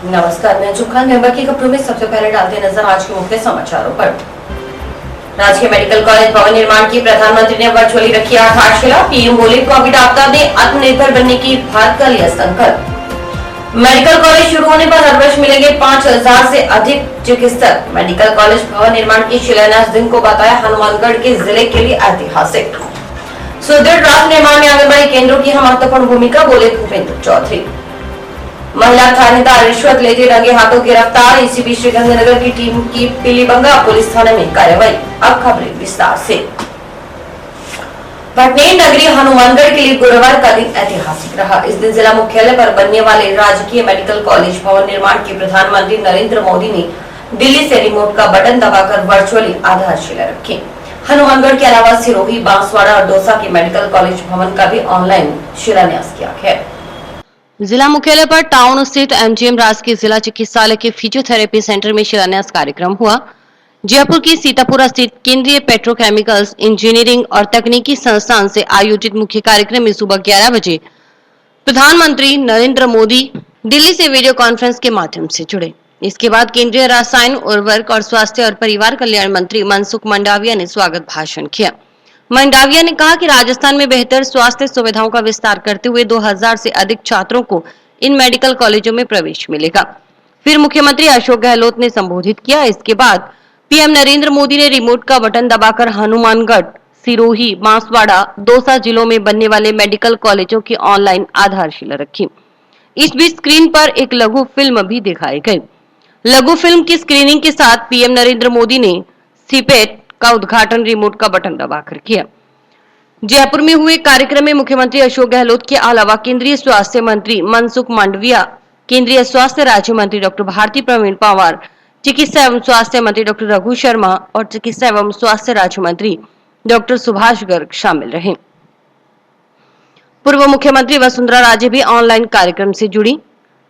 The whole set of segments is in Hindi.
नमस्कार, मैं खान मेंबर की खबरों में सबसे पहले डालते नजर आज के मुख्य समाचारों पर। राजकीय मेडिकल कॉलेज भवन निर्माण की प्रधानमंत्री ने वर्चुअली रखी आधारशिला। पीएम बोले कोविड आपदा में आत्मनिर्भर बनने की भारत का लिया संकल्प। मेडिकल कॉलेज शुरू होने पर हर वर्ष मिलेंगे 5000 से अधिक चिकित्सक। मेडिकल कॉलेज भवन निर्माण की शिलान्यास दिन को बताया हनुमानगढ़ के जिले के लिए ऐतिहासिक। सुदृढ़ राष्ट्र निर्माण में आंगनबाड़ी केंद्रों की महत्वपूर्ण भूमिका, बोले भूपेंद्र चौधरी। महिला थानेदार रिश्वत लेते रंगे हाथों गिरफ्तार। एसीपी श्रीगंगानगर की टीम की पीलीबंगा पुलिस थाने में कार्रवाई। अब खबरें विस्तार से। भटनेर नगरी हनुमानगढ़ के लिए गुरुवार का दिन ऐतिहासिक रहा। इस दिन जिला मुख्यालय पर बनने वाले राजकीय मेडिकल कॉलेज भवन निर्माण की प्रधानमंत्री नरेंद्र मोदी ने दिल्ली से रिमोट का बटन दबाकर वर्चुअली आधारशिला रखी। हनुमानगढ़ के अलावा सिरोही, बांसवाड़ा और दौसा के मेडिकल कॉलेज भवन का भी ऑनलाइन शिलान्यास किया गया। जिला मुख्यालय पर टाउन स्थित एमजीएम राजकीय जिला चिकित्सालय के फिजियोथेरेपी सेंटर में शिलान्यास कार्यक्रम हुआ। जयपुर की सीतापुरा स्थित केंद्रीय पेट्रोकेमिकल्स इंजीनियरिंग और तकनीकी संस्थान से आयोजित मुख्य कार्यक्रम में सुबह 11 बजे प्रधानमंत्री नरेंद्र मोदी दिल्ली से वीडियो कॉन्फ्रेंस के माध्यम से जुड़े। इसके बाद केंद्रीय रसायन, उर्वरक और स्वास्थ्य और परिवार कल्याण मंत्री मनसुख मंडाविया ने स्वागत भाषण किया। मंडाविया ने कहा कि राजस्थान में बेहतर स्वास्थ्य सुविधाओं का विस्तार करते हुए 2000 से अधिक छात्रों को इन मेडिकल कॉलेजों में प्रवेश मिलेगा। फिर मुख्यमंत्री अशोक गहलोत ने संबोधित किया। इसके बाद पीएम नरेंद्र मोदी ने रिमोट का बटन दबाकर हनुमानगढ़, सिरोही, बांसवाड़ा, दौसा जिलों में बनने वाले मेडिकल कॉलेजों की ऑनलाइन आधारशिला रखी। इस बीच स्क्रीन पर एक लघु फिल्म भी दिखाई गई। लघु फिल्म की स्क्रीनिंग के साथ पीएम नरेंद्र मोदी ने सीपेट का उद्घाटन रिमोट का बटन दबाकर किया। जयपुर में हुए कार्यक्रम में मुख्यमंत्री अशोक गहलोत के अलावा केंद्रीय स्वास्थ्य मंत्री मनसुख मांडविया, केंद्रीय स्वास्थ्य राज्य मंत्री डॉक्टर भारती प्रवीण पंवार, चिकित्सा एवं स्वास्थ्य मंत्री डॉक्टर रघु शर्मा और चिकित्सा एवं स्वास्थ्य राज्य मंत्री डॉक्टर सुभाष गर्ग शामिल रहे। पूर्व मुख्यमंत्री वसुंधरा राजे भी ऑनलाइन कार्यक्रम से जुड़ी।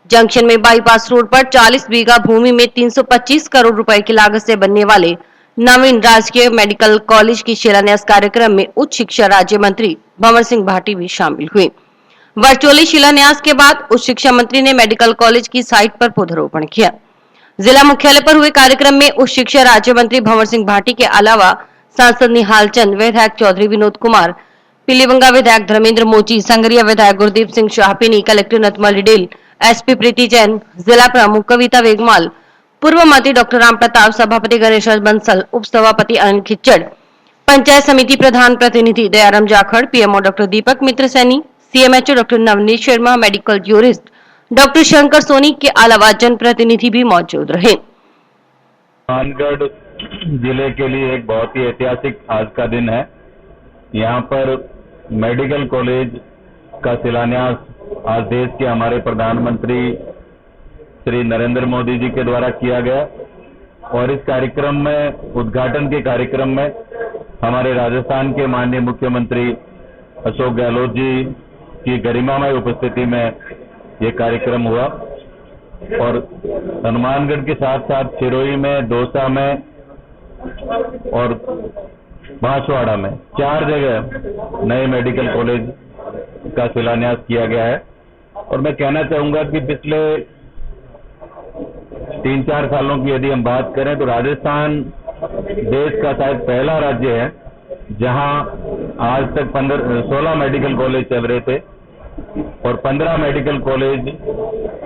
जंक्शन में बाईपास रोड पर 40 बीघा भूमि में 325 करोड़ रुपए की लागत से बनने वाले नवीन राजकीय मेडिकल कॉलेज की शिलान्यास कार्यक्रम में उच्च शिक्षा राज्य मंत्री भंवर सिंह भाटी भी शामिल हुए। वर्चुअली शिलान्यास के बाद उच्च शिक्षा मंत्री ने मेडिकल कॉलेज की साइट पर पौधरोपण किया। जिला मुख्यालय पर हुए कार्यक्रम में उच्च शिक्षा राज्य मंत्री भंवर सिंह भाटी के अलावा सांसद निहाल चंद, विधायक चौधरी विनोद कुमार, पीलीबंगा विधायक धर्मेंद्र मोची, संगरिया विधायक गुरदीप सिंह शाहपिनी, कलेक्टर नतमल डिडेल, एसपी प्रीति जैन, जिला प्रमुख कविता वेगमाल, पूर्व मंत्री डॉक्टर राम प्रताप, सभापति गणेश बंसल, उप सभापति अनिल खिच्चड़, पंचायत समिति प्रधान प्रतिनिधि Dayaram Jakhar, PMO doctor Deepak Mitra Saini, CMHO doctor Navneet Sharma, medical jurist doctor Shankar Soni के अलावा जनप्रतिनिधि भी मौजूद रहे। हनुमानगढ़ जिले के लिए एक बहुत ही ऐतिहासिक आज का दिन है। यहाँ पर मेडिकल कॉलेज का शिलान्यास आज देश के हमारे प्रधानमंत्री श्री नरेंद्र मोदी जी के द्वारा किया गया और इस कार्यक्रम में, उद्घाटन के कार्यक्रम में हमारे राजस्थान के माननीय मुख्यमंत्री अशोक गहलोत जी की गरिमामय उपस्थिति में ये कार्यक्रम हुआ और हनुमानगढ़ के साथ साथ सिरोही में, दौसा में और बांसवाड़ा में 4 जगह नए मेडिकल कॉलेज का शिलान्यास किया गया है। और मैं कहना चाहूंगा कि पिछले 3-4 सालों की यदि हम बात करें तो राजस्थान देश का शायद पहला राज्य है जहां आज तक 16 मेडिकल कॉलेज चल रहे थे और 15 मेडिकल कॉलेज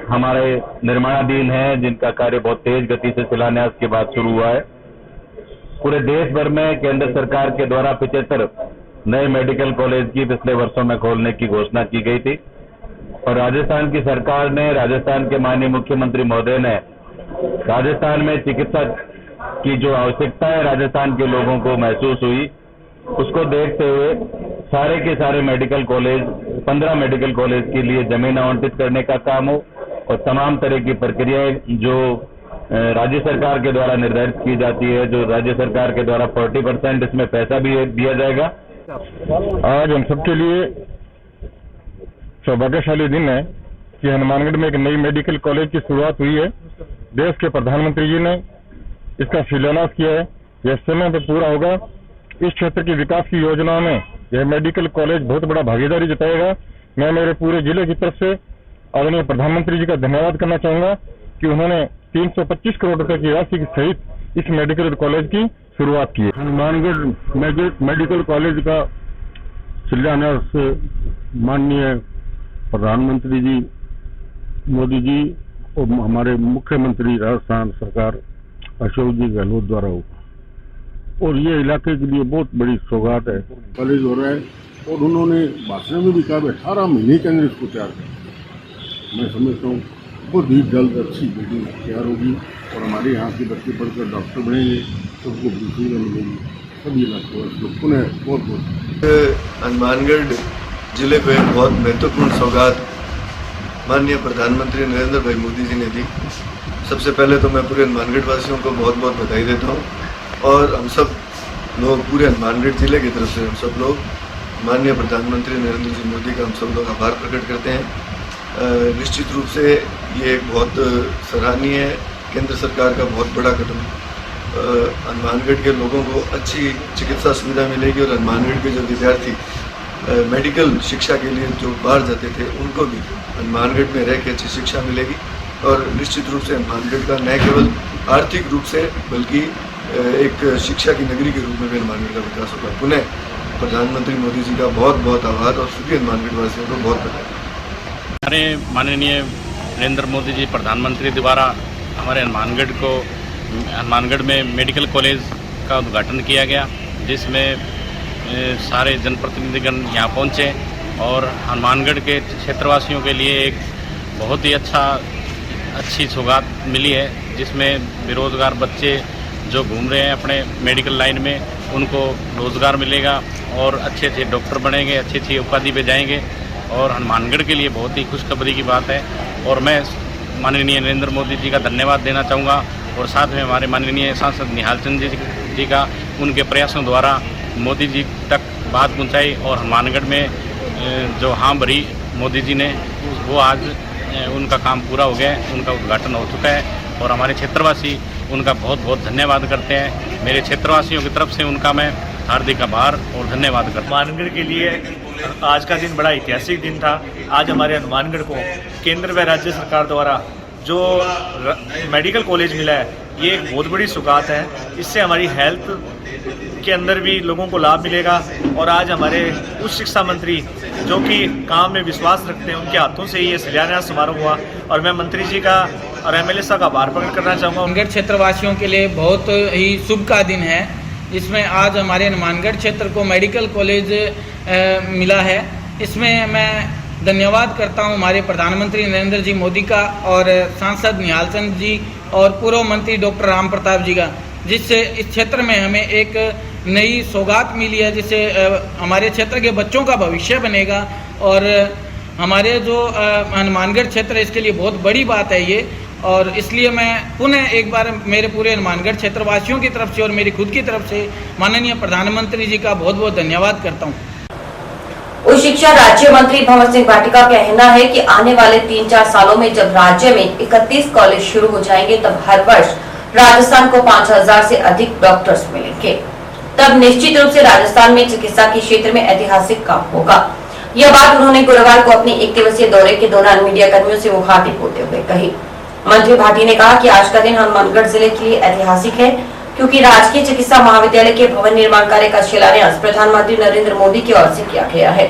हमारे निर्माणाधीन हैं, जिनका कार्य बहुत तेज गति से शिलान्यास के बाद शुरू हुआ है। पूरे देश भर में केंद्र सरकार के द्वारा 75 नए मेडिकल कॉलेज की पिछले वर्षों में खोलने की घोषणा की गई थी और राजस्थान की सरकार ने, राजस्थान के माननीय मुख्यमंत्री महोदय ने राजस्थान में चिकित्सा की जो आवश्यकताएं राजस्थान के लोगों को महसूस हुई, उसको देखते हुए सारे के सारे मेडिकल कॉलेज, 15 मेडिकल कॉलेज के लिए जमीन आवंटित करने का काम हो और तमाम तरह की प्रक्रियाएं जो राज्य सरकार के द्वारा निर्धारित की जाती है, जो राज्य सरकार के द्वारा 40% इसमें पैसा भी दिया जाएगा। आज हम सबके लिए सौभाग्यशाली दिन है कि हनुमानगढ़ में एक नई मेडिकल कॉलेज की शुरुआत हुई है। देश के प्रधानमंत्री जी ने इसका शिलान्यास किया है। यह समय पर पूरा होगा। इस क्षेत्र की विकास की योजनाओं में यह मेडिकल कॉलेज बहुत बड़ा भागीदारी जताएगा। मैं मेरे पूरे जिले की तरफ से आदरणीय प्रधानमंत्री जी का धन्यवाद करना चाहूंगा कि उन्होंने 325 करोड़ रुपए की राशि सहित इस मेडिकल कॉलेज की शुरुआत की है। हनुमानगढ़ मेडिकल कॉलेज का शिलान्यास माननीय प्रधानमंत्री जी मोदी जी और हमारे मुख्यमंत्री राजस्थान सरकार अशोक जी गहलोत द्वारा हुआ और ये इलाके के लिए बहुत बड़ी सौगात है। कॉलेज हो रहा है और उन्होंने भाषण में भी कहा 18 महीने के अंदर इसको तैयार कर। मैं समझता हूँ बहुत ही जल्द अच्छी बिल्डिंग तैयार होगी और हमारे यहाँ के बच्चे पढ़कर डॉक्टर बनेंगे, सबको बिल्कुल मिलेगी। सभी इलाके पुनः बहुत बहुत हनुमानगढ़ जिले को एक बहुत महत्वपूर्ण सौगात माननीय प्रधानमंत्री नरेंद्र भाई मोदी जी ने दी। सबसे पहले तो मैं पूरे हनुमानगढ़ वासियों को बहुत बहुत बधाई देता हूँ और हम सब लोग पूरे हनुमानगढ़ जिले की तरफ से हम सब लोग माननीय प्रधानमंत्री नरेंद्र जी मोदी का हम सब लोग आभार प्रकट करते हैं। निश्चित रूप से ये एक बहुत सराहनीय है, केंद्र सरकार का बहुत बड़ा कदम। हनुमानगढ़ के लोगों को अच्छी चिकित्सा सुविधा मिलेगी और हनुमानगढ़ के जो विद्यार्थी मेडिकल शिक्षा के लिए जो बाहर जाते थे उनको भी हनुमानगढ़ में रह के अच्छी शिक्षा मिलेगी और निश्चित रूप से हनुमानगढ़ का न केवल आर्थिक रूप से बल्कि एक शिक्षा की नगरी के रूप में भी हनुमानगढ़ का विकास होगा। पुनः प्रधानमंत्री मोदी जी का बहुत बहुत आभार और सभी हनुमानगढ़ वासियों को बहुत बधाई। हमारे माननीय नरेंद्र मोदी जी प्रधानमंत्री द्वारा हमारे हनुमानगढ़ में मेडिकल कॉलेज का उद्घाटन किया गया, जिसमें सारे जनप्रतिनिधिगण यहाँ पहुँचे और हनुमानगढ़ के क्षेत्रवासियों के लिए एक बहुत ही अच्छी सौगात मिली है, जिसमें बेरोज़गार बच्चे जो घूम रहे हैं अपने मेडिकल लाइन में उनको रोज़गार मिलेगा और अच्छे अच्छे डॉक्टर बनेंगे, अच्छी अच्छी उपाधि पे जाएंगे और हनुमानगढ़ के लिए बहुत ही खुशखबरी की बात है। और मैं माननीय नरेंद्र मोदी जी का धन्यवाद देना चाहूँगा और साथ में हमारे माननीय सांसद निहाल चंद जी का उनके प्रयासों द्वारा मोदी जी तक बात पहुँचाई और हनुमानगढ़ में जो हाँ भरी मोदी जी ने वो आज उनका काम पूरा हो गया है, उनका उद्घाटन हो चुका है और हमारे क्षेत्रवासी उनका बहुत बहुत धन्यवाद करते हैं। मेरे क्षेत्रवासियों की तरफ से उनका मैं हार्दिक आभार और धन्यवाद करता हूँ। हनुमानगढ़ के लिए आज का दिन बड़ा ऐतिहासिक दिन था। आज हमारे हनुमानगढ़ को केंद्र व राज्य सरकार द्वारा जो मेडिकल कॉलेज मिला है, ये एक बहुत बड़ी सौगात है। इससे हमारी हेल्थ के अंदर भी लोगों को लाभ मिलेगा और आज हमारे उच्च शिक्षा मंत्री जो कि काम में विश्वास रखते हैं, उनके हाथों से ये शिलान्यास समारोह हुआ और मैं मंत्री जी का और एमएलए साहब का आभार प्रकट करना चाहूँगा। हनुमानगढ़ क्षेत्रवासियों के लिए बहुत ही शुभ का दिन है, जिसमें आज हमारे हनुमानगढ़ क्षेत्र को मेडिकल कॉलेज मिला है। इसमें मैं धन्यवाद करता हूं हमारे प्रधानमंत्री नरेंद्र जी मोदी का और सांसद निहाल चंद जी और पूर्व मंत्री डॉक्टर राम प्रताप जी का, जिससे इस क्षेत्र में हमें एक नई सौगात मिली है, जिससे हमारे क्षेत्र के बच्चों का भविष्य बनेगा और हमारे जो हनुमानगढ़ क्षेत्र है इसके लिए बहुत बड़ी बात है ये। और इसलिए मैं पुनः एक बार मेरे पूरे हनुमानगढ़ क्षेत्रवासियों की तरफ से और मेरी खुद की तरफ से माननीय प्रधानमंत्री जी का बहुत बहुत धन्यवाद करता हूँ। उच्च शिक्षा राज्य मंत्री भंवर सिंह भाटी का कहना है कि आने वाले 3-4 सालों में जब राज्य में 31 कॉलेज शुरू हो जाएंगे, तब हर वर्ष राजस्थान को 5000 से अधिक डॉक्टर्स मिलेंगे। तब निश्चित रूप से राजस्थान में चिकित्सा के क्षेत्र में ऐतिहासिक काम होगा। यह बात उन्होंने गुरुवार को अपने 1 दिवसीय दौरे के दौरान मीडिया कर्मियों से मुखातिब होते हुए कही। मंत्री भाटी ने कहा कि आज का दिन हनुमानगढ़ जिले के लिए ऐतिहासिक है, क्योंकि राजकीय चिकित्सा महाविद्यालय के भवन निर्माण कार्य का शिलान्यास प्रधानमंत्री नरेंद्र मोदी की ओर से किया गया है।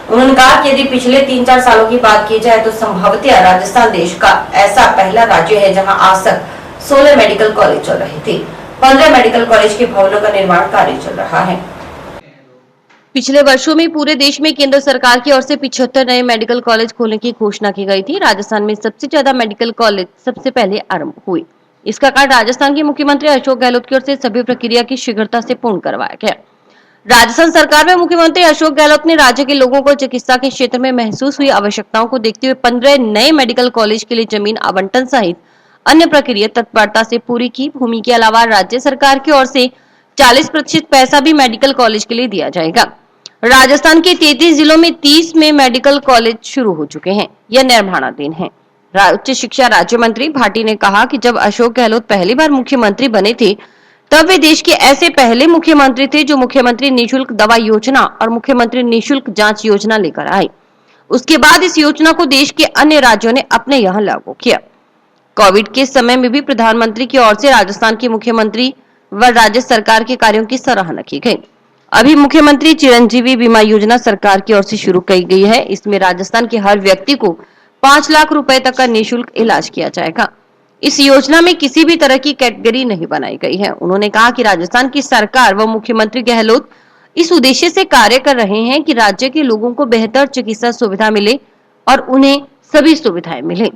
उन्होंने कहा कि यदि पिछले 3-4 सालों की बात की जाए तो संभवतः राजस्थान देश का ऐसा पहला राज्य है जहां आज तक 16 मेडिकल कॉलेज चल रहे थे। 15 मेडिकल कॉलेज के भवनों का निर्माण कार्य चल रहा है। पिछले वर्षों में पूरे देश में केंद्र सरकार की ओर से 75 नए मेडिकल कॉलेज खोलने की घोषणा की गई थी। राजस्थान में सबसे ज्यादा मेडिकल कॉलेज सबसे पहले आरंभ हुए। इसका कारण राजस्थान के मुख्यमंत्री अशोक गहलोत की ओर से सभी प्रक्रिया की शीघ्रता से पूर्ण करवाया गया। राजस्थान सरकार में मुख्यमंत्री अशोक गहलोत ने राज्य के लोगों को चिकित्सा के क्षेत्र में महसूस हुई आवश्यकताओं को देखते हुए 15 नए मेडिकल कॉलेज के लिए जमीन आवंटन सहित अन्य प्रक्रिया तत्परता से पूरी की। भूमि के अलावा राज्य सरकार की ओर से 40% पैसा भी मेडिकल कॉलेज के लिए दिया जाएगा। राजस्थान के 33 जिलों में 30 में मेडिकल कॉलेज शुरू हो चुके हैं या निर्माणाधीन हैं। उच्च शिक्षा राज्य मंत्री भाटी ने कहा कि जब अशोक गहलोत पहली बार मुख्यमंत्री बने थे, तब वे देश के ऐसे पहले मुख्यमंत्री थे जो मुख्यमंत्री निःशुल्क दवा योजना और मुख्यमंत्री निःशुल्क जांच योजना लेकर आए। उसके बाद इस योजना को देश के अन्य राज्यों ने अपने यहाँ लागू किया। कोविड के समय में भी प्रधानमंत्री की ओर से राजस्थान के मुख्यमंत्री व राज्य सरकार के कार्यों की सराहना की गई। अभी मुख्यमंत्री चिरंजीवी बीमा योजना सरकार की ओर से शुरू की गई है। इसमें राजस्थान के हर व्यक्ति को 5 लाख रुपए तक का निःशुल्क इलाज किया जाएगा। इस योजना में किसी भी तरह की कैटेगरी नहीं बनाई गई है। उन्होंने कहा कि राजस्थान की सरकार व मुख्यमंत्री गहलोत इस उद्देश्य से कार्य कर रहे हैं कि राज्य के लोगों को बेहतर चिकित्सा सुविधा मिले और उन्हें सभी सुविधाएं मिले।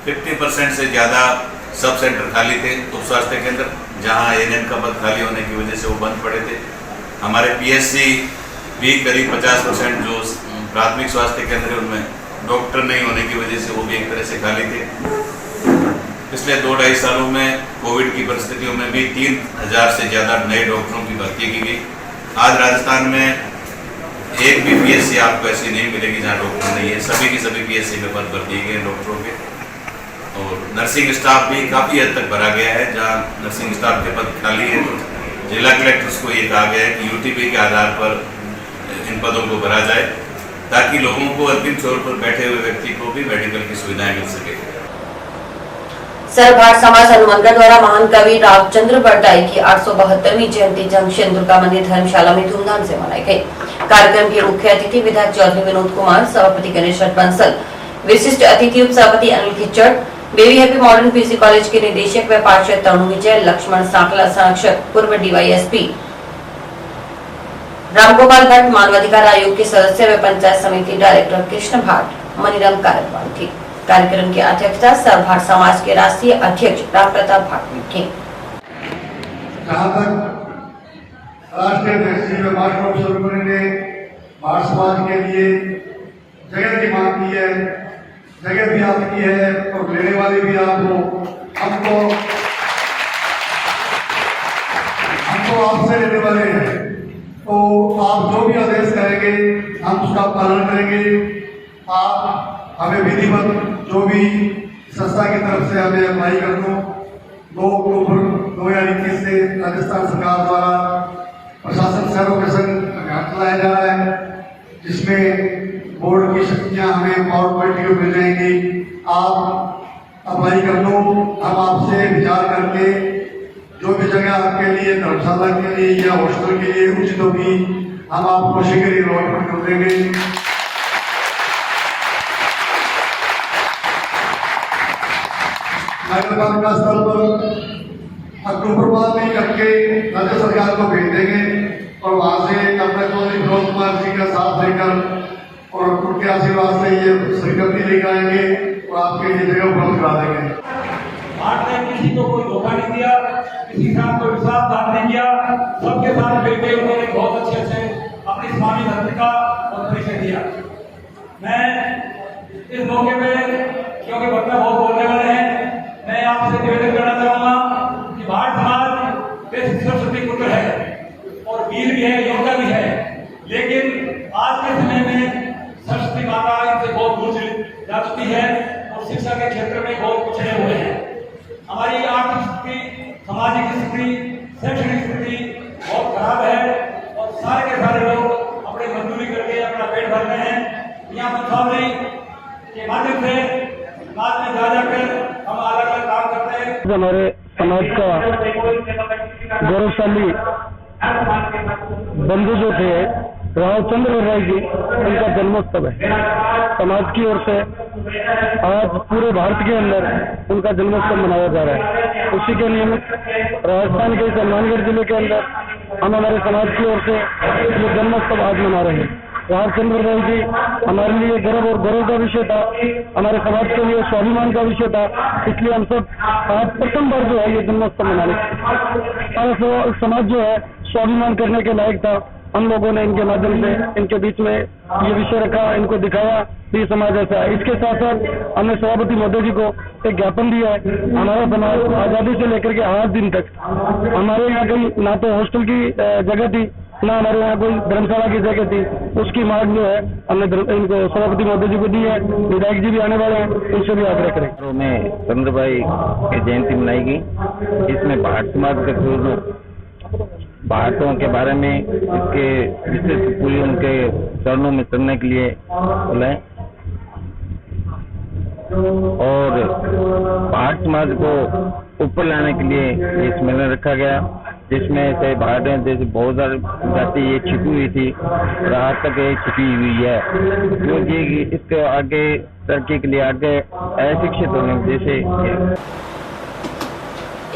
50% से ज्यादा सब सेंटर खाली थे, उप स्वास्थ्य केंद्र, जहां एएनएम का पद खाली होने की वजह से वो बंद पड़े थे। हमारे पीएससी भी करीब 50% जो प्राथमिक स्वास्थ्य केंद्र है उनमें डॉक्टर नहीं होने की वजह से वो भी एक तरह से खाली थे। पिछले 2-2.5 सालों में कोविड की परिस्थितियों में भी 3000 से ज़्यादा नए डॉक्टरों की भर्ती की गई। आज राजस्थान में एक भी पीएससी आपको ऐसी नहीं मिलेगी जहाँ डॉक्टर नहीं है। सभी की सभी पीएससी में पद भर दिए गए डॉक्टरों के। और नर्सिंग स्टाफ भी काफ़ी हद तक भरा गया है। जहाँ नर्सिंग स्टाफ के पद खाली है तो जिला कलेक्टर्स को ये कहा गया है कि यूटीपी के आधार पर इन पदों को भरा जाए, ताकि लोगों को अंतिम छोर पर बैठे हुए व्यक्ति को भी मेडिकल की सुविधाएं मिल सके। सर्वभारत समाज हनुमानगढ़ द्वारा महान कवि रामचंद्र बरदाई की 872वीं जयंती जंक्शन दुर्गा मंदिर धर्मशाला में धूमधाम से मनाई गई। कार्यक्रम के मुख्य अतिथि विधायक चौधरी विनोद कुमार, सभापति गणेश बंसल, विशिष्ट अतिथि उप सभापति Anil Khichar, Baby Happy Modern PC College के निदेशक व पार्षद तरुण विजय, लक्ष्मण सांकला संरक्षक, पूर्व डीवाईएसपी रामगोपाल भट्ट, मानवाधिकार आयोग के सदस्य व पंचायत समिति डायरेक्टर कृष्ण भाट, मनीराम कार्यवाल थी। कार्यक्रम की अध्यक्षता सर्वभारत समाज के राष्ट्रीय अध्यक्ष राम प्रताप भाट ने की। जहाँ तक राष्ट्रीय अध्यक्ष जी ने भारत समाज के लिए जगह की मांग की है, जगह भी आपकी है और लेने वाले भी आप हो। हमको आपसे लेने वाले हैं, तो आप जो भी आदेश करेंगे हम उसका पालन करेंगे। आप हमें विधिवत जो भी संस्था की तरफ से हमें अप्लाई कर दो। 2 अक्टूबर 2021 से राजस्थान सरकार द्वारा प्रशासन शहरों के संग अभियान चलाया जा रहा है, जिसमें बोर्ड की शक्तियां हमें पावर पॉइंट की मिल जाएंगी। आप अप्लाई कर दो, हम आपसे विचार करके जो भी जगह आपके लिए धर्मशाला के लिए या हॉस्टल के लिए उचित होगी हम आपको शीघ्र ही अलॉटमेंट कर देंगे। नगरपालिका स्तर पर अक्टूबर बाद नहीं करके राज्य सरकार को भेज देंगे और वहां से अपने चौधरी विनोद कुमार जी का साथ लेकर और उनके आशीर्वाद से ये स्वीकृति लेकर आएंगे और आपके लिए जगह उपलब्ध करा देंगे। भारत ने किसी को कोई धोखा नहीं दिया, किसी के साथ कोई विश्वासघात नहीं किया, सबके साथ मिलकर उन्होंने बहुत अच्छे से अपनी स्वामी धर्म का परिचय दिया। मैं इस मौके पे, क्योंकि वक्ता बहुत बोलने वाले हैं, मैं आपसे निवेदन करना चाहूंगा कि भारत समाज देश की सरस्वती पुत्र है और वीर भी है, योद्धा भी है, लेकिन आज के समय में सरस्वती माता इनसे बहुत दूर जा चुकी है और शिक्षा के क्षेत्र में बहुत पिछड़े हुए हैं। हमारी आर्थिक स्थिति, सामाजिक स्थिति, शैक्षणिक स्थिति बहुत खराब है और सारे के सारे लोग अपनी मजदूरी करके अपना पेट भर रहे हैं। यहाँ मुख्यमंत्री के माध्यम से समाज में जा जाकर हम अलग अलग काम करते हैं। हमारे समाज का गौरवशाली बंधु जो थे रामचंद्र बरदाई जी, उनका जन्मोत्सव है। समाज की ओर से आज पूरे भारत के अंदर उनका जन्मोत्सव मनाया जा रहा है। उसी के नियमित राजस्थान के हनुमानगढ़ जिले के अंदर हम हमारे समाज की ओर से ये जन्मोत्सव आज मना रहे हैं। रामचंद्र बरदाई जी हमारे लिए गर्व और गौरव का विषय था, हमारे समाज के लिए स्वाभिमान का विषय था। इसलिए हम सब आज प्रथम बार जो है ये जन्मोत्सव मनाने, हमारा समाज जो है स्वाभिमान करने के लायक था। हम लोगों ने इनके माध्यम से इनके बीच में ये विषय रखा, इनको दिखाया कि समाज ऐसा है। इसके साथ साथ हमने सभापति महोदय जी को एक ज्ञापन दिया है। हमारा समाज आज़ादी से लेकर के आज दिन तक हमारे यहाँ कहीं ना तो हॉस्टल की जगह थी, ना हमारे यहाँ कोई धर्मशाला की जगह थी। उसकी मांग जो है हमने इनको सभापति महोदय जी को दी है। विधायक जी भी आने वाले हैं, उनसे भी आग्रह करें। में चंद्रभाई की जयंती मनाई गई। इसमें भारत समाज के जो भारतों के बारे में इसके विशेष पूरी उनके चरणों में चलने के लिए बोला है। और भारत समाज को ऊपर लाने के लिए ये सम्मेलन रखा गया, जिसमें से भारत में जैसे बहुत सारी जाति ये छिपी हुई थी और आज तक ये छिपी हुई है, क्योंकि इसके आगे तरक्की के लिए आगे अशिक्षित होने की वजह से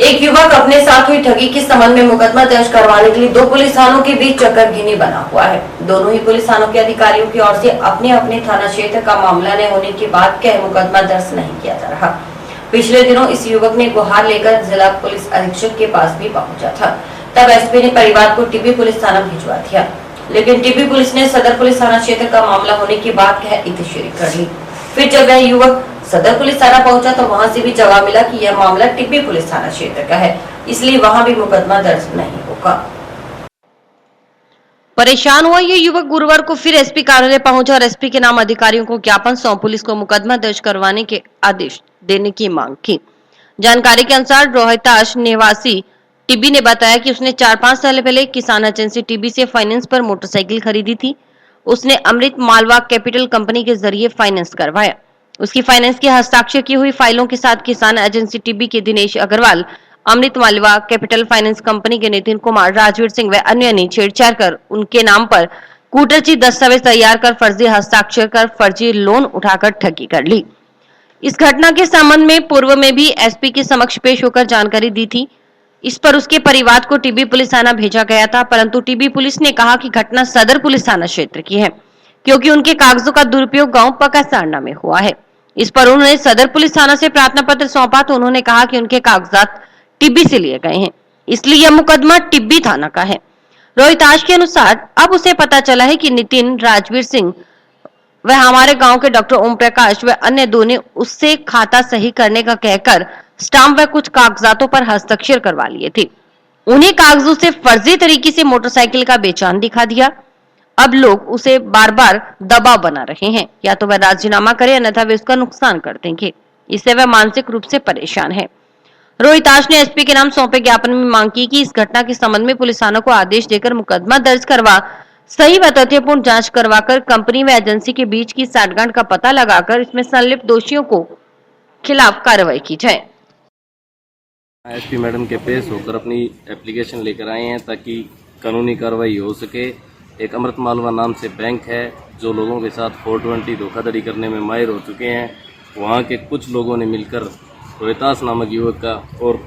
एक युवक अपने साथ हुई ठगी के संबंध में मुकदमा दर्ज करवाने के लिए दो पुलिस थानों के बीच चक्करघिनी बना हुआ है। दोनों ही पुलिस थानों के अधिकारियों की ओर से अपने अपने थाना क्षेत्र का मामला न होने के बाद कह मुकदमा दर्ज नहीं किया जा रहा। पिछले दिनों इस युवक ने गुहार लेकर जिला पुलिस अधीक्षक के पास भी पहुंचा था। तब एसपी ने परिवार को टिब्बी पुलिस थाना भिजवा दिया, लेकिन टिब्बी पुलिस ने सदर पुलिस थाना क्षेत्र का मामला होने के बाद कह इत्तेश्री कर ली। फिर जब वह युवक सदर पुलिस थाना पहुंचा तो वहां से भी जवाब मिला कि यह मामला टिब्बी पुलिस थाना क्षेत्र का है, इसलिए वहां भी मुकदमा दर्ज नहीं होगा। परेशान हुआ ये युवक गुरुवार को फिर एसपी कार्यालय पहुंचा और एसपी के नाम अधिकारियों को ज्ञापन सौंप पुलिस को मुकदमा दर्ज करवाने के आदेश देने की मांग की। जानकारी के अनुसार रोहतास निवासी टिब्बी ने बताया कि उसने 4-5 साल पहले किसान एजेंसी टिब्बी से फाइनेंस पर मोटरसाइकिल खरीदी थी। उसने अमृत मालवा कैपिटल कंपनी के जरिए फाइनेंस करवाया। उसकी फाइनेंस की हस्ताक्षर की हुई फाइलों के साथ किसान एजेंसी टिब्बी के दिनेश अग्रवाल, अमृत मालवा कैपिटल फाइनेंस कंपनी के नितिन कुमार, राजवीर सिंह व अन्य ने छेड़छाड़ कर उनके नाम पर कूटरची दस्तावेज तैयार कर फर्जी हस्ताक्षर कर फर्जी लोन उठाकर ठगी कर ली। इस घटना के संबंध में पूर्व में भी एसपी के समक्ष पेश होकर जानकारी दी थी। इस पर उसके परिवार को टिब्बी पुलिस थाना भेजा गया था, परंतु टिब्बी पुलिस ने कहा कि घटना सदर पुलिस थाना क्षेत्र की है, क्योंकि उनके कागजों का दुरुपयोग गांव पकासारना में हुआ है। इस पर उन्होंने सदर पुलिस थाना से प्रार्थना पत्र सौंपा तो उन्होंने कहा कि उनके कागजात टिब्बी से लिए गए हैं, इसलिए यह मुकदमा टिब्बी थाना का है। रोहिताश के अनुसार अब उसे पता चला है कि नितिन, राजवीर सिंह वह हमारे गांव के डॉक्टर ओम प्रकाश व अन्य दो ने उससे खाता सही करने का कहकर स्टाम्प व कुछ कागजातों पर हस्ताक्षर करवा लिए थे। उन्हीं कागजों से फर्जी तरीके से मोटरसाइकिल का बेचान दिखा दिया। अब लोग उसे बार बार दबाव बना रहे हैं, या तो वह राजीनामा करे अन्यथा वे उसका नुकसान कर देंगे। इससे वह मानसिक रूप से परेशान है। रोहिताश ने एसपी के नाम सौंपे ज्ञापन में मांग की कि इस घटना के संबंध में पुलिस थाना को आदेश देकर मुकदमा दर्ज करवा सही व तथ्यपूर्ण जांच करवाकर कंपनी व एजेंसी के बीच की साठगांठ का पता लगाकर इसमें संलिप्त दोषियों को खिलाफ कार्रवाई की जाए। एसपी मैडम के पेश होकर अपनी एप्लीकेशन लेकर आए हैं ताकि कानूनी कार्रवाई हो सके। एक अमृत मालवा नाम से बैंक है जो लोगों के साथ 420 धोखाधड़ी करने में माहिर हो चुके हैं। वहाँ के कुछ लोगों ने मिलकर रोहितास नामक युवक का और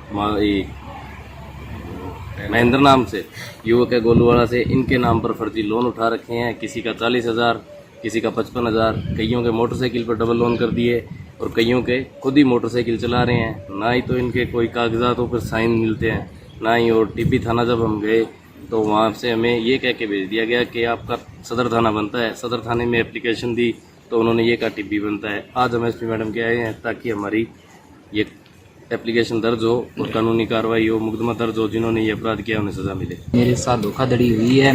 महेंद्र नाम से युवक है गोलूवाड़ा से, इनके नाम पर फर्जी लोन उठा रखे हैं। किसी का 40,000, किसी का 55,000, कईयों के मोटरसाइकिल पर डबल लोन कर दिए और कईयों के खुद ही मोटरसाइकिल चला रहे हैं। ना ही तो इनके कोई कागजातों पर साइन मिलते हैं, ना ही। और टिब्बी थाना जब हम गए तो वहाँ से हमें ये कह के भेज दिया गया कि आपका सदर थाना बनता है। सदर थाने में एप्लीकेशन दी तो उन्होंने ये कहा टिब्बी बनता है। आज हम एसपी मैडम के आए हैं ताकि हमारी ये एप्लीकेशन दर्ज हो और कानूनी कार्रवाई हो, मुकदमा दर्ज हो। जिन्होंने ये अपराध किया उन्हें सजा मिले। मेरे साथ धोखाधड़ी हुई है।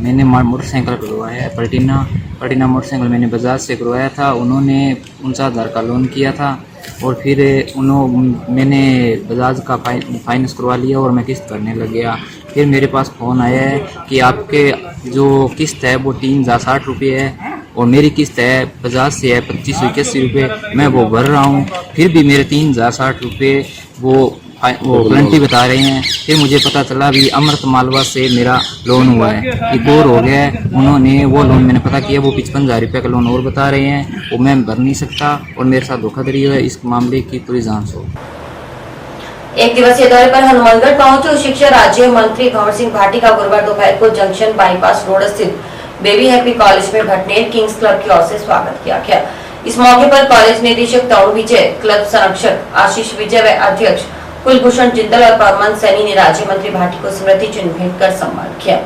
मैंने मोटरसाइकिल करवाया है, पलटीना मोटरसाइकिल मैंने बजाज से करवाया था। उन्होंने 49,000 का लोन किया था और फिर मैंने बजाज का फाइनेंस करवा लिया और मैं किस्त भरने लग गया। फिर मेरे पास फ़ोन आया है कि आपके जो किस्त है वो 3,060 रुपये है और मेरी किस्त है बजाज से है 2581 रुपये। मैं वो भर रहा हूँ, फिर भी मेरे 3,060 रुपये वो गारंटी बता रहे हैं। फिर मुझे पता चला भी अमृत मालवा से मेरा लोन हुआ है, एक और हो गया है। उन्होंने वो लोन मैंने पता किया वो 55,000 रुपये का लोन और बता रहे हैं, वो मैं भर नहीं सकता और मेरे साथ धोखाधड़ी हुआ है। इस मामले की पूरी जांच हो। एक दिवसीय दौरे पर हनुमानगढ़ पहुंचे शिक्षा राज्य मंत्री भंवर सिंह भाटी का गुरुवार दोपहर को जंक्शन बाईपास रोड स्थित बेबी हैप्पी कॉलेज में भटनेर किंग्स क्लब की ओर से स्वागत किया गया। इस मौके पर कॉलेज निदेशक तरुण विजय, क्लब संरक्षक आशीष विजय व अध्यक्ष कुलभूषण जिंदल और परमन सैनी ने राज्य मंत्री भाटी को स्मृति चिन्ह भेंट कर सम्मान किया।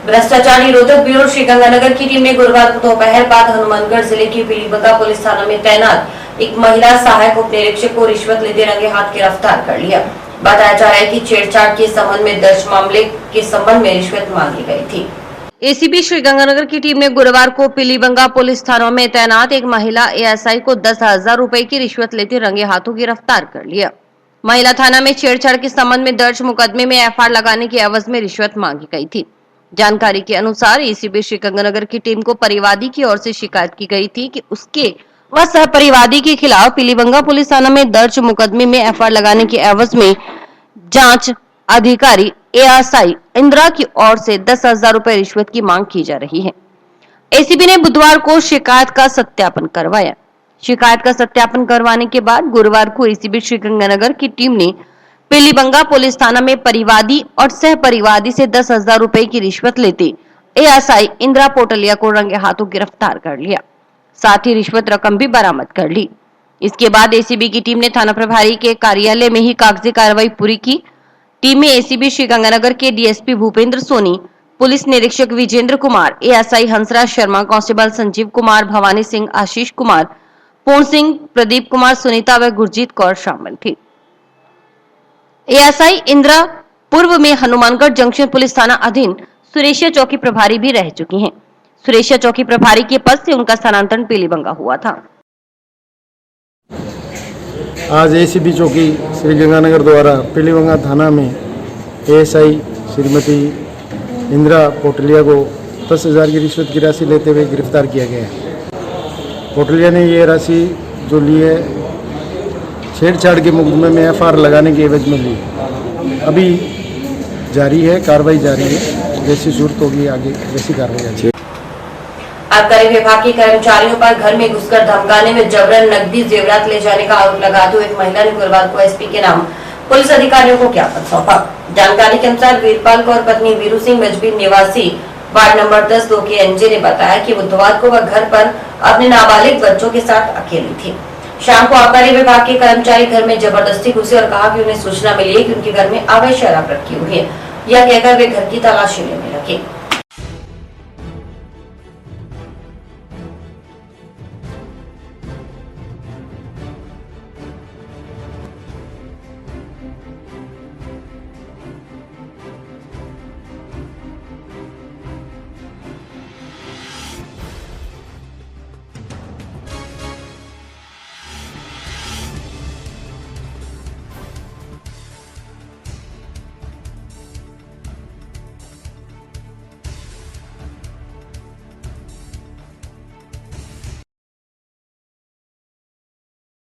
भ्रष्टाचार निरोधक ब्यूरो श्रीगंगानगर की टीम ने गुरुवार को दोपहर बाद हनुमानगढ़ जिले की पीलीबंगा पुलिस थाना में तैनात एक महिला सहायक उप निरीक्षक को रिश्वत लेते रंगे हाथ गिरफ्तार कर लिया। बताया जा रहा है कि छेड़छाड़ के संबंध में दर्ज मामले के संबंध में रिश्वत मांगी गई थी। एसीबी श्रीगंगानगर की टीम ने गुरुवार को पीलीबंगा पुलिस थाना में तैनात एक महिला एएसआई को 10,000 रुपए की रिश्वत लेते रंगे हाथों गिरफ्तार कर लिया। महिला थाना में छेड़छाड़ के संबंध में दर्ज मुकदमे में एफआईआर लगाने की एवज में रिश्वत मांगी गई थी। जानकारी के अनुसार एसीबी श्रीगंगानगर की टीम को परिवादी की ओर से शिकायत की गई थी कि उसके व सहपरिवादी के खिलाफ पीलीबंगा पुलिस थाना में दर्ज मुकदमे में एफआईआर लगाने की एवज में जांच अधिकारी एएसआई इंदिरा की ओर से 10,000 रुपए रिश्वत की मांग की जा रही है। एसीबी ने बुधवार को शिकायत का सत्यापन करवाया। शिकायत का सत्यापन करवाने के बाद गुरुवार को एसीबी श्रीगंगानगर की टीम ने पीलीबंगा पुलिस थाना में परिवादी और सहपरिवादी से 10,000 रुपए की रिश्वत लेते एएसआई इंदिरा पोटलिया को रंगे हाथों गिरफ्तार कर लिया। साथ ही रिश्वत रकम भी बरामद कर ली। इसके बाद एसीबी की टीम ने थाना प्रभारी के कार्यालय में ही कागजी कार्रवाई पूरी की। टीम में एसीबी श्रीगंगानगर के डीएसपी भूपेंद्र सोनी, पुलिस निरीक्षक विजेंद्र कुमार, एएसआई हंसराज शर्मा, कांस्टेबल संजीव कुमार, भवानी सिंह, आशीष कुमार, पूर्ण सिंह, प्रदीप कुमार, सुनीता व गुरजीत कौर शामिल थी। एएसआई इंदिरा पूर्व में हनुमानगढ़ जंक्शन पुलिस थाना अधीन सुरेशिया चौकी प्रभारी भी रह चुकी हैं। सुरेशिया चौकी प्रभारी के पद से उनका स्थानांतरण पीलीबंगा हुआ था। आज एसीबी चौकी श्रीगंगानगर द्वारा पीलीबंगा थाना में एएसआई श्रीमती इंदिरा पोटलिया को 10,000 की रिश्वत की राशि लेते हुए गिरफ्तार किया गया है। पोटलिया ने ये राशि जो ली है छेड़छाड़ के मुकदमे में एफआईआर लगाने के एवज में ली। अभी जारी है, कार्रवाई जारी है, जैसी सूरत होगी आगे वैसी कार्रवाई जारी है। आबकारी विभाग के कर्मचारियों पर घर में घुसकर धमकाने में जबरन नकदी जेवरात ले जाने का आरोप लगाते हुए एक महिला ने गुरुवार को एसपी के नाम पुलिस अधिकारियों को ज्ञापन सौंपा। जानकारी के अनुसार वीरपाल कौर पत्नी वीरू सिंह मजबीर निवासी वार्ड नंबर 10 के एनजे ने बताया कि बुधवार को वह घर पर अपने नाबालिग बच्चों के साथ अकेली थी। शाम को आबकारी विभाग के कर्मचारी घर में जबरदस्ती घुसे और कहा कि उन्हें सूचना मिली है कि उनके घर में अवैध शराब रखी हुई है। यह कहकर वे घर की तलाशी लेने लगे।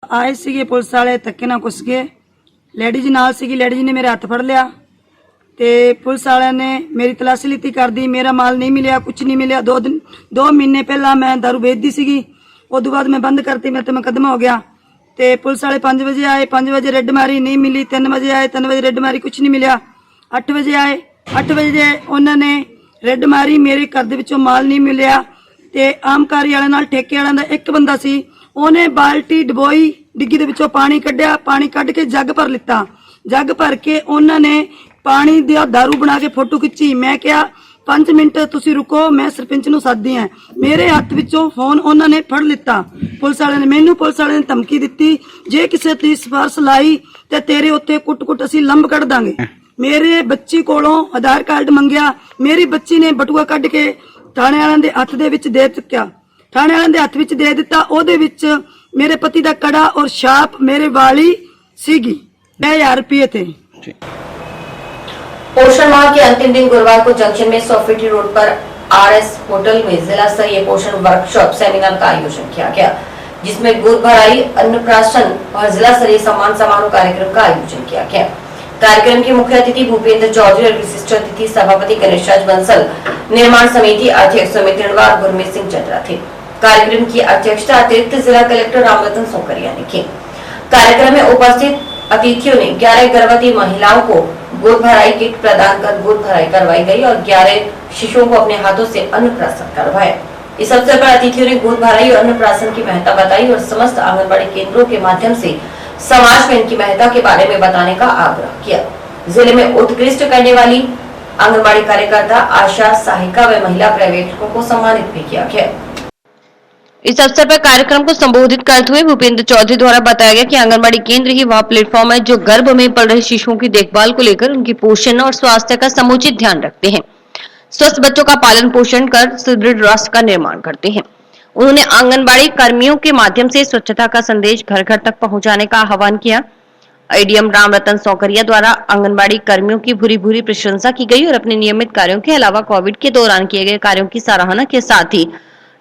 आए सी पुलिस वाले धक्के ना घुस गए। लेडीज नाल सी, लेडीज ने मेरे हाथ फड़ लिया ते पुलिस वाले ने मेरी तलाशी लीती कर दी। मेरा माल नहीं मिलिया, कुछ नहीं मिलिया। 2 महीने पहला मैं दारू बेच दी सी, उस बाद मैं बंद करती, मेरे तो मुकदमा हो गया। ते पुलिस वाले 5 बजे आए, 5 बजे रेड मारी, नहीं मिली। 3 बजे आए, 3 बजे रेड मारी, कुछ नहीं मिलिया। 8 बजे आए, 8 बजे उन्होंने रेड मारी, मेरे घर दे विचों माल नहीं मिलिया। ते आमकारी वाले नाल ठेके वाले दा एक बंदा सी, ਉਹਨੇ ਬਾਲਟੀ ਡਬੋਈ, ਡਿੱਗੀ ਦੇ ਵਿੱਚੋਂ ਪਾਣੀ ਕੱਢਿਆ, ਪਾਣੀ ਕੱਢ ਕੇ ਜੱਗ ਭਰ ਲਿੱਤਾ। ਜੱਗ ਭਰ ਕੇ ਉਹਨਾਂ ਨੇ ਪਾਣੀ ਦਾ ਦਾਰੂ ਬਣਾ ਕੇ ਫੋਟੋ ਖਿੱਚੀ। ਮੈਂ ਕਿਹਾ 5 ਮਿੰਟ ਤੁਸੀਂ ਰੁਕੋ, ਮੈਂ ਸਰਪੰਚ ਨੂੰ ਸੱਦਦੀ ਆਂ। ਮੇਰੇ ਹੱਥ ਵਿੱਚੋਂ ਫੋਨ ਉਹਨਾਂ ਨੇ ਫੜ ਲਿੱਤਾ। ਪੁਲਿਸ ਵਾਲਿਆਂ ਨੇ ਮੈਨੂੰ ਧਮਕੀ ਦਿੱਤੀ, ਜੇ ਕਿਸੇ ਦੀ ਸਿਫਾਰਿਸ਼ ਲਾਈ ਤੇ ਤੇਰੇ ਉੱਤੇ ਕੁੱਟ-ਕੁੱਟ ਅਸੀਂ ਲੰਬ ਕੱਢ ਦਾਂਗੇ। ਮੇਰੇ ਬੱਚੀ ਕੋਲੋਂ ਆਧਾਰ ਕਾਰਡ ਮੰਗਿਆ। ਮੇਰੀ ਬੱਚੀ ਨੇ ਬਟੂਆ ਕੱਢ ਕੇ ਥਾਣੇ ਵਾਲਿਆਂ ਦੇ ਹੱਥ ਦੇ ਵਿੱਚ ਦੇ ਚੁੱਕਿਆ। थाने वाले दे हथ विच दे दिता। ओदे विच मेरे पति दा कड़ा और छाप मेरे वाली सीगी। 10,000 रुपये थे। पोषण माह के अंतिम दिन गुरुवार को जंक्शन में 100 फीट रोड पर आरएस होटल में जिला स्तरीय पोषण वर्कशॉप सेमिनार का आयोजन किया गया, जिसमें गोद भराई, अन्नप्राशन और जिला स्तरीय सम्मान समारोह कार्यक्रम का आयोजन किया गया। कार्यक्रम के मुख्य अतिथि भूपेंद्र चौधरी और विशिष्ट अतिथि सभापति गणेश राज बंसल, निर्माण समिति अध्यक्ष सुमित रणवा और गुरमीत सिंह चंद्रा थे। कार्यक्रम की अध्यक्षता अतिरिक्त जिला कलेक्टर रामरतन सोकरिया ने की। कार्यक्रम में उपस्थित अतिथियों ने 11 गर्भवती महिलाओं को गोद भराई किट प्रदान कर गोद भराई करवाई गई और 11 शिशुओं को अपने हाथों से अन्नप्राशन करवाया। इस अवसर पर अतिथियों ने गोद भराई और अन्नप्राशन की महत्ता बताई और समस्त आंगनबाड़ी केंद्रों के माध्यम से समाज में इनकी महत्ता के बारे में बताने का आग्रह किया। जिले में उत्कृष्ट करने वाली आंगनबाड़ी कार्यकर्ता, आशा सहायिका व महिला पर्यवेक्षकों को सम्मानित भी किया गया। इस अवसर पर कार्यक्रम को संबोधित करते हुए भूपेंद्र चौधरी द्वारा बताया गया कि आंगनबाड़ी केंद्र ही वह प्लेटफॉर्म है जो गर्भ में पल रहे शिशुओं की देखभाल को लेकर उनकी पोषण और स्वास्थ्य का समुचित ध्यान रखते हैं, स्वस्थ बच्चों का पालन पोषण कर सुदृढ़ राष्ट्र का निर्माण करते हैं। उन्होंने आंगनबाड़ी कर्मियों के माध्यम से स्वच्छता का संदेश घर घर तक पहुंचाने का आह्वान किया। एडीएम रामरतन सौकरिया द्वारा आंगनबाड़ी कर्मियों की भूरी भूरी प्रशंसा की गई और अपने नियमित कार्यों के अलावा कोविड के दौरान किए गए कार्यों की सराहना के साथ ही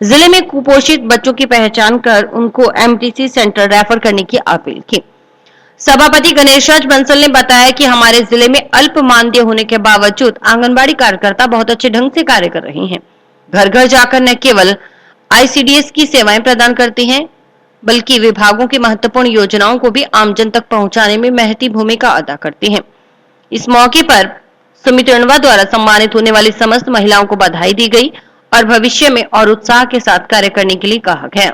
जिले में कुपोषित बच्चों की पहचान कर उनको एमटीसी सेंटर रेफर करने की अपील की। सभापति गणेशराज बंसल ने बताया कि हमारे जिले में अल्प मानदेय होने के बावजूद आंगनबाड़ी कार्यकर्ता बहुत अच्छे ढंग से कार्य कर रहे हैं। घर घर जाकर न केवल आईसीडीएस की सेवाएं प्रदान करते हैं बल्कि विभागों की महत्वपूर्ण योजनाओं को भी आमजन तक पहुंचाने में महती भूमिका अदा करते हैं। इस मौके पर सुमित रणवा द्वारा सम्मानित होने वाली समस्त महिलाओं को बधाई दी गई और भविष्य में और उत्साह के साथ कार्य करने के लिए कहा गया।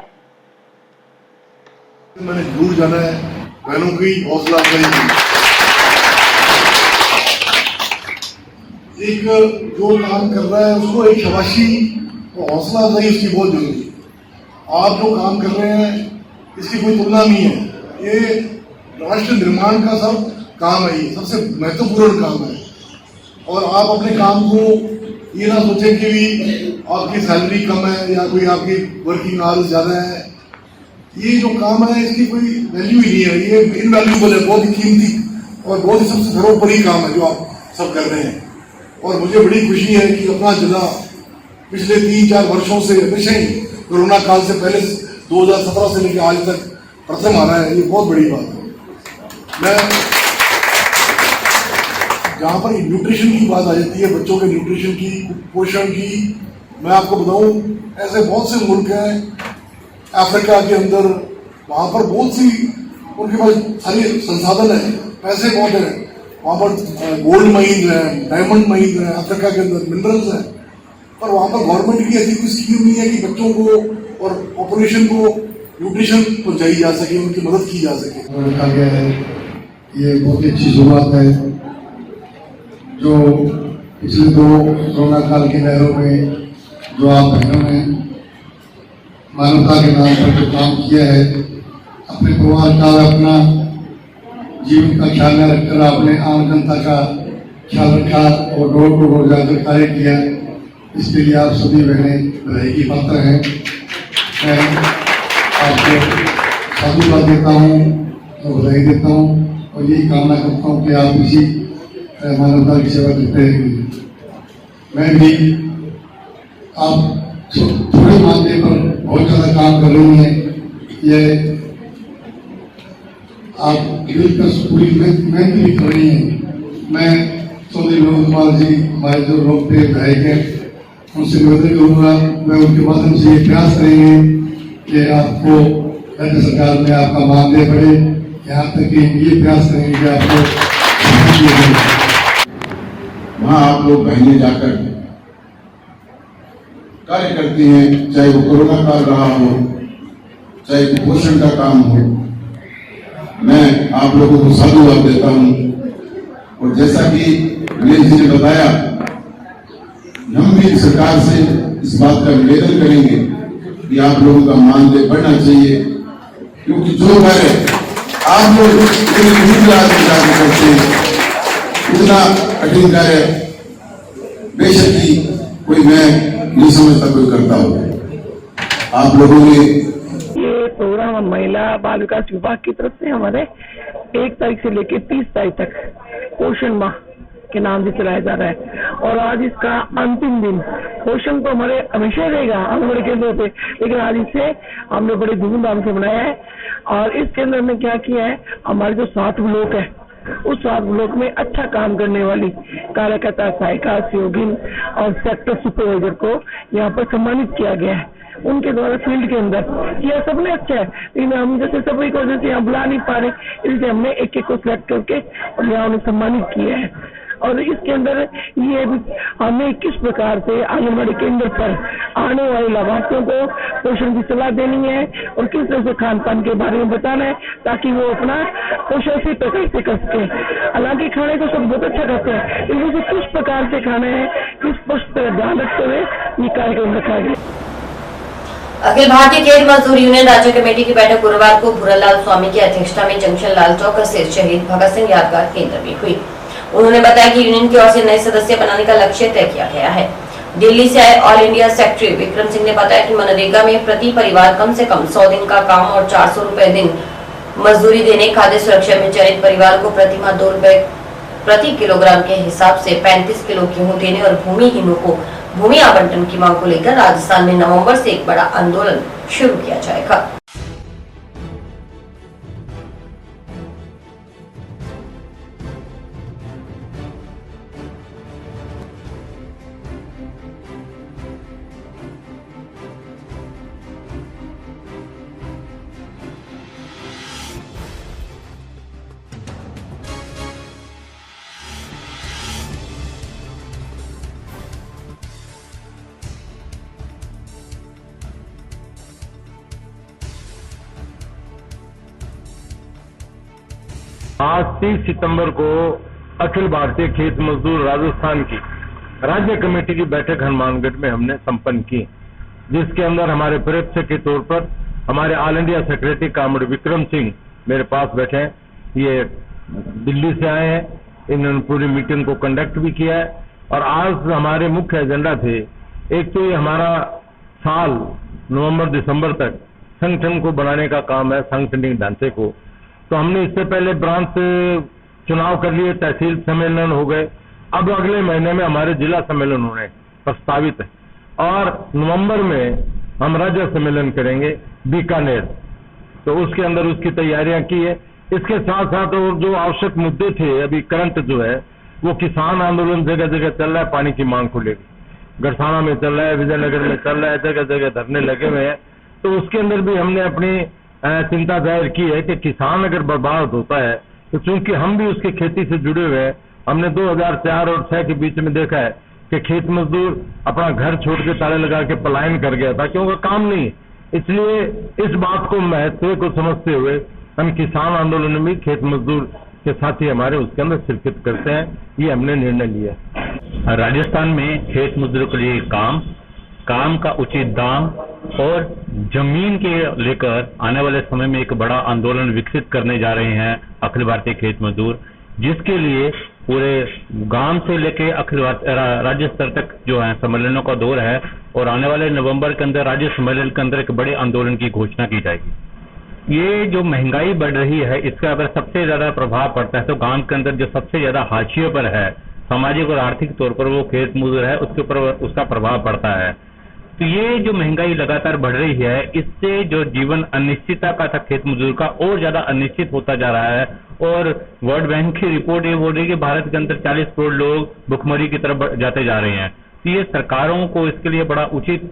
मैंने दूर जाना है, बहनों की हौसला अफजाई की। एक जो काम कर रहा है उसको एक शाबाशी और हौसला अफजाई उसकी बहुत जरूरी है। आप जो काम कर रहे हैं इसकी कोई तुलना नहीं है। ये राष्ट्र निर्माण का सब काम है, ये सबसे महत्वपूर्ण काम है। और आप अपने काम को ये ना सोचें कि भी आपकी सैलरी कम है या कोई आपकी वर्किंग आवर्स ज्यादा है। ये जो काम है इसकी कोई वैल्यू ही नहीं है, ये इनवैल्यूएबल है, बहुत ही कीमती और बहुत ही सबसे सर्वोपरि काम है जो आप सब कर रहे हैं। और मुझे बड़ी खुशी है कि अपना जिला पिछले 3-4 वर्षों से हमेशा ही कोरोना काल से पहले 2017 से लेकर आज तक प्रथम आ रहा है। ये बहुत बड़ी बात है। मैं जहाँ पर न्यूट्रिशन की बात आ जाती है, बच्चों के न्यूट्रिशन की, पोषण की, मैं आपको बताऊं ऐसे बहुत से मुल्क हैं अफ्रीका के अंदर, वहाँ पर बहुत सी उनके पास सारे संसाधन है, पैसे बहुत हैं, वहाँ पर गोल्ड माइंस हैं, डायमंड माइंस हैं, अफ्रीका के अंदर मिनरल्स हैं, पर वहाँ पर गवर्नमेंट की ऐसी कोई स्कीम नहीं है कि बच्चों को और पॉपुलेशन को न्यूट्रिशन पहुँचाई जा सके, उनकी मदद की जा सके। कहा गया है ये बहुत ही अच्छी शुरुआत है जो पिछले 2 कोरोना काल के लहरों में जो आप बहनों ने मानवता के नाम पर जो काम किया है, अपने परिवार का अपना जीवन का ख्याल न रखकर आपने आम जनता का ख्याल रखा और डोर टू डोर जाकर कार्य किया। इसके लिए आप सभी बहनें बधाई की पात्र हैं। मैं आपको साधुवाद देता हूँ और बधाई देता हूँ और यही कामना करता हूँ कि आप इसी मानवता की सेवा करते रहेंगे। मैं भी आप थोड़े मानदेय पर बहुत ज़्यादा काम कर रही हैं, ये आप दिलकश पूरी मेहनत भी कर रही हैं। मैं चौधरी विनोद कुमार जी हमारे जो लोकप्रिय विधायक हैं उनसे निवेदन करूँगा, मैं उनके माध्यम से ये प्रयास करेंगे कि आपको राज्य सरकार में आपका मानदेय बढ़े, यहाँ तक कि ये प्रयास करेंगे कि आपको वहाँ आप लोग बहनें जाकर कार्य करती हैं, चाहे वो कोरोना काल रहा हो, चाहे कुपोषण का काम हो। मैं आप लोगों को साधुवाद देता हूँ और जैसा कि विनय जी ने बताया, हम भी सरकार से इस बात का निवेदन करेंगे कि आप लोगों का मानदेय बढ़ना चाहिए, क्योंकि जो कार्य आप लोग करते हैं इतना कठिन कार्य बेशक ही कोई मैं नहीं समझता कोई करता हो। आप लोगों ने ये प्रोग्राम महिला बाल विकास विभाग की तरफ से हमारे 1 तारीख से लेकर 30 तारीख तक पोषण माह के नाम से चलाया जा रहा है और आज इसका अंतिम दिन। पोषण तो हमारे हमेशा रहेगा आंगनबाड़ी केंद्रों पे, लेकिन आज इसे हमने बड़े धूमधाम से मनाया है। और इस केंद्र में क्या किया है, हमारे जो 7 ब्लॉक है उस 7 ब्लॉक में अच्छा काम करने वाली कार्यकर्ता, सहायिका, सहयोगिन और सेक्टर सुपरवाइजर को यहाँ पर सम्मानित किया गया है। उनके द्वारा फील्ड के अंदर यह सबने अच्छा है, लेकिन हम जैसे सभी को जैसे यहाँ बुला नहीं पा रहे, इसलिए हमने एक को सिलेक्ट करके और यहाँ उन्हें सम्मानित किया है। और इसके अंदर ये हमें किस प्रकार से आंगनबाड़ी केंद्र पर आने वाले लाभार्थियों को पोषण की सलाह देनी है और किस तरह से खान पान के बारे में बताना है ताकि वो अपना पोषण से प्रकार से कर सके। हालांकि खाने को सब बहुत अच्छा खाते हैं, इनमें से किस प्रकार से खाना है किस पर ध्यान रखते हुए ये कार्यक्रम रखा गया। अखिल भारतीय खेत मजदूर यूनियन राज्य कमेटी की बैठक गुरुवार को भूरालाल स्वामी की अध्यक्षता में जंक्शन लाल चौक स्थित शहीद भगत सिंह यादगार केंद्र में हुई। उन्होंने बताया कि यूनियन की ओर से नए सदस्य बनाने का लक्ष्य तय किया गया है। दिल्ली से आए all India secretary Vikram Singh ने बताया कि मनरेगा में प्रति परिवार कम से कम 100 दिन का काम और 400 रुपए दिन मजदूरी देने, खाद्य सुरक्षा में चयनित परिवार को प्रति माह 2 रुपए प्रति किलोग्राम के हिसाब से 35 किलो गेहूं देने और भूमिहीनों को भूमि आवंटन की मांग को लेकर राजस्थान में नवंबर से एक बड़ा आंदोलन शुरू किया जाएगा। आज 30 सितंबर को अखिल भारतीय खेत मजदूर राजस्थान की राज्य कमेटी की बैठक हनुमानगढ़ में हमने संपन्न की, जिसके अंदर हमारे प्रेक्षक के तौर पर हमारे all India secretary comrade Vikram Singh मेरे पास बैठे हैं। ये दिल्ली से आए हैं, इन्होंने पूरी मीटिंग को कंडक्ट भी किया है। और आज हमारे मुख्य एजेंडा थे, एक तो ये हमारा साल नवंबर दिसंबर तक संगठन को बनाने का काम है, सांगठनिक ढांचे को। तो हमने इससे पहले ब्रांच चुनाव कर लिए, तहसील सम्मेलन हो गए, अब अगले महीने में हमारे जिला सम्मेलन होने प्रस्तावित है और नवंबर में हम राज्य सम्मेलन करेंगे बीकानेर। तो उसके अंदर उसकी तैयारियां की है। इसके साथ साथ और जो आवश्यक मुद्दे थे, अभी करंट जो है वो किसान आंदोलन जगह जगह चल रहा है, पानी की मांग को लेकर गढ़साना में चल रहा है, विजयनगर में चल रहा है, जगह जगह धरने लगे हुए हैं। तो उसके अंदर भी हमने अपनी चिंता जाहिर की है कि किसान अगर बर्बाद होता है तो चूंकि हम भी उसकी खेती से जुड़े हुए हैं, हमने 2004 और 6 के बीच में देखा है कि खेत मजदूर अपना घर छोड़ के ताले लगा के पलायन कर गया था क्योंकि काम नहीं। इसलिए इस बात को महत्व को समझते हुए हम किसान आंदोलन में खेत मजदूर के साथी हमारे उसके अंदर शिरकत करते हैं, ये हमने निर्णय लिया। राजस्थान में खेत मजदूरों के लिए काम का उचित दाम और जमीन के लेकर आने वाले समय में एक बड़ा आंदोलन विकसित करने जा रहे हैं अखिल भारतीय खेत मजदूर, जिसके लिए पूरे गांव से लेकर अखिल राज्य स्तर तक जो है सम्मेलनों का दौर है और आने वाले नवंबर के अंदर राज्य सम्मेलन के अंदर एक बड़े आंदोलन की घोषणा की जाएगी। ये जो महंगाई बढ़ रही है, इसका अगर सबसे ज्यादा प्रभाव पड़ता है तो गांव के अंदर जो सबसे ज्यादा हाशिए पर है सामाजिक और आर्थिक तौर पर वो खेत मजदूर है, उसके ऊपर उसका प्रभाव पड़ता है। तो ये जो महंगाई लगातार बढ़ रही है, इससे जो जीवन अनिश्चितता का था खेत मजदूर का और ज्यादा अनिश्चित होता जा रहा है। और वर्ल्ड बैंक की रिपोर्ट ये बोल रही है कि भारत के अंदर 40 करोड़ लोग भुखमरी की तरफ जाते जा रहे हैं। तो ये सरकारों को इसके लिए बड़ा उचित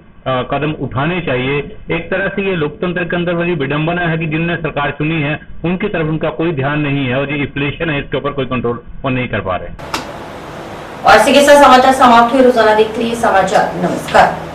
कदम उठाने चाहिए। एक तरह से ये लोकतंत्र के अंदर बड़ी विडंबना है कि जिनने सरकार चुनी है उनकी तरफ उनका कोई ध्यान नहीं है और ये इन्फ्लेशन है, इसके ऊपर कोई कंट्रोल वो नहीं कर पा रहे। और इसी के साथ समाचार समाप्त हुए। रोजाना देखते रहिए समाचार। नमस्कार।